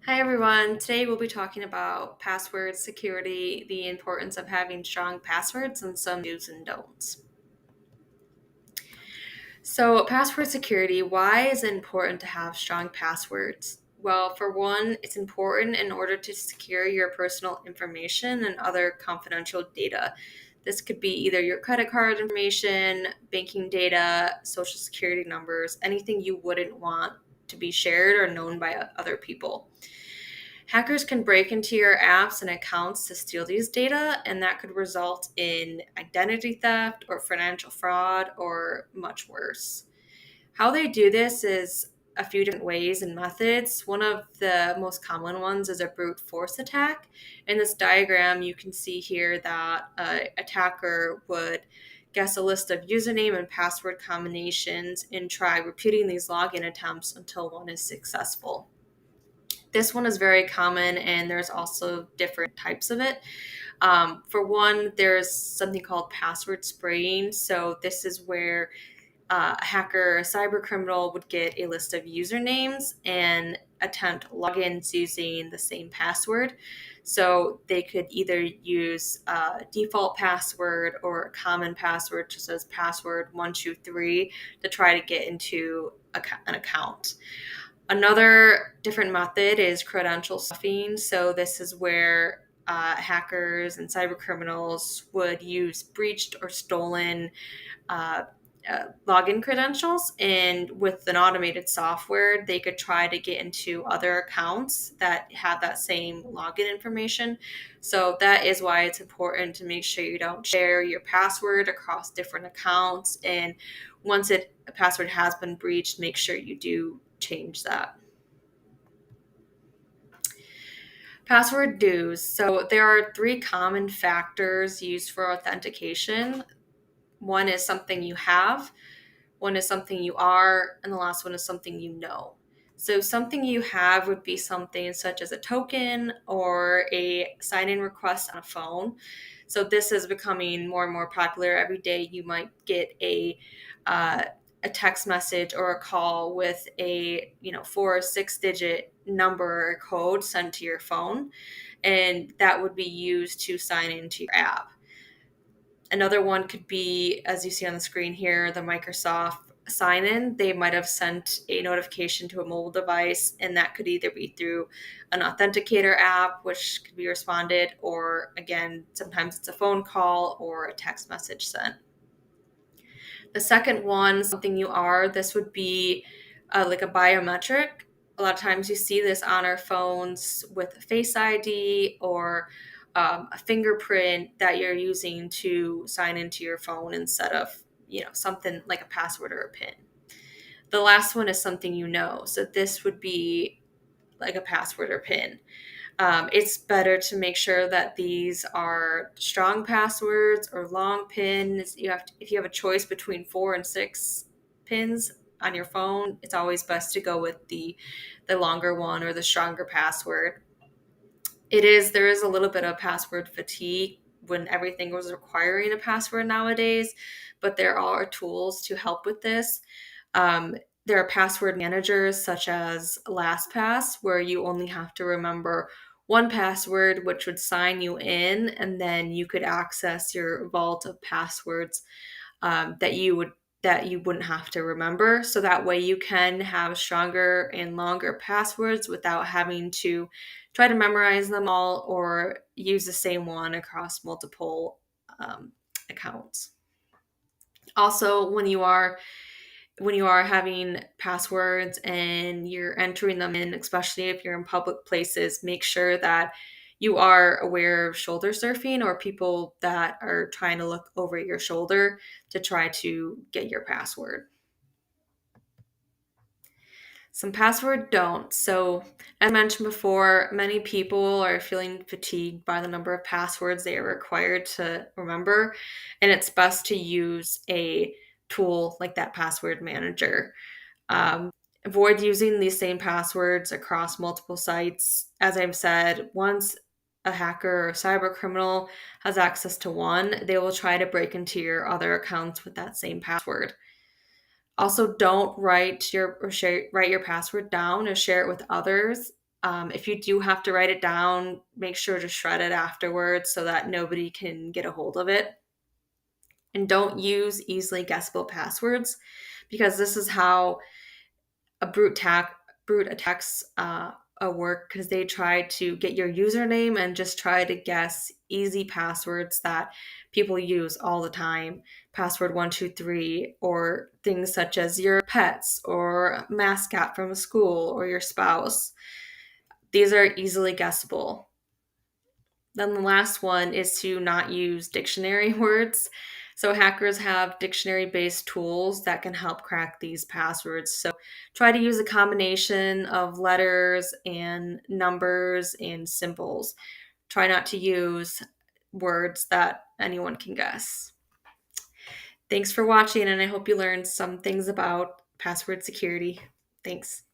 Hi everyone. Today we'll be talking about password security, the importance of having strong passwords, and some do's and don'ts. So, password security, why is it important to have strong passwords? Well, for one, it's important in order to secure your personal information and other confidential data. This could be either your credit card information, banking data, social security numbers, anything you wouldn't want to be shared or known by other people. Hackers can break into your apps and accounts to steal these data, and that could result in identity theft or financial fraud or much worse. How they do this is a few different ways and methods. One of the most common ones is a brute force attack. In this diagram, you can see here that an attacker would guess a list of username and password combinations and try repeating these login attempts until one is successful. This one is very common, and there's also different types of it. For one, there's something called password spraying. So, this is where a hacker, a cyber criminal, would get a list of usernames and attempt logins using the same password. So, they could either use a default password or a common password, just as password 123, to try to get into an account. Another different method is credential stuffing. So this is where hackers and cyber criminals would use breached or stolen uh, login credentials, and with an automated software, they could try to get into other accounts that have that same login information. So that is why it's important to make sure you don't share your password across different accounts. And once a password has been breached, make sure you do change that. Password dues. So there are three common factors used for authentication. One is something you have, one is something you are, and the last one is something you know. So something you have would be something such as a token or a sign-in request on a phone. So this is becoming more and more popular. Every day you might get uh, a text message or a call with a 4 or 6 digit number or code sent to your phone, and that would be used to sign into your app. Another one could be, as you see on the screen here, the Microsoft sign in. They might have sent a notification to a mobile device, and that could either be through an authenticator app, which could be responded, or again, sometimes it's a phone call or a text message sent. The second one, something you are, this would be like a biometric. A lot of times you see this on our phones with Face ID or a fingerprint that you're using to sign into your phone instead of, something like a password or a PIN. The last one is something you know. So this would be like a password or PIN. It's better to make sure that these are strong passwords or long pins. If you have a choice between 4 and 6 pins on your phone, it's always best to go with the longer one or the stronger password. There is a little bit of password fatigue when everything was requiring a password nowadays, but there are tools to help with this. Um, there are password managers such as LastPass, where you only have to remember one password, which would sign you in, and then you could access your vault of passwords that you wouldn't have to remember. So that way you can have stronger and longer passwords without having to try to memorize them all or use the same one across multiple accounts. Also, when you are having passwords and you're entering them in, especially if you're in public places, make sure that you are aware of shoulder surfing or people that are trying to look over your shoulder to try to get your password. Some password don't. So, as mentioned before, many people are feeling fatigued by the number of passwords they are required to remember, and it's best to use a tool like that password manager. Avoid using these same passwords across multiple sites. As I've said, once a hacker or cyber criminal has access to one, they will try to break into your other accounts with that same password. Also, don't write your password down or share it with others. If you do have to write it down, make sure to shred it afterwards so that nobody can get a hold of it. And don't use easily guessable passwords, because this is how a brute attacks work, because they try to get your username and just try to guess easy passwords that people use all the time. Password 123, or things such as your pets or mascot from a school or your spouse. These are easily guessable. Then the last one is to not use dictionary words. So hackers have dictionary-based tools that can help crack these passwords. So try to use a combination of letters and numbers and symbols. Try not to use words that anyone can guess. Thanks for watching, and I hope you learned some things about password security. Thanks.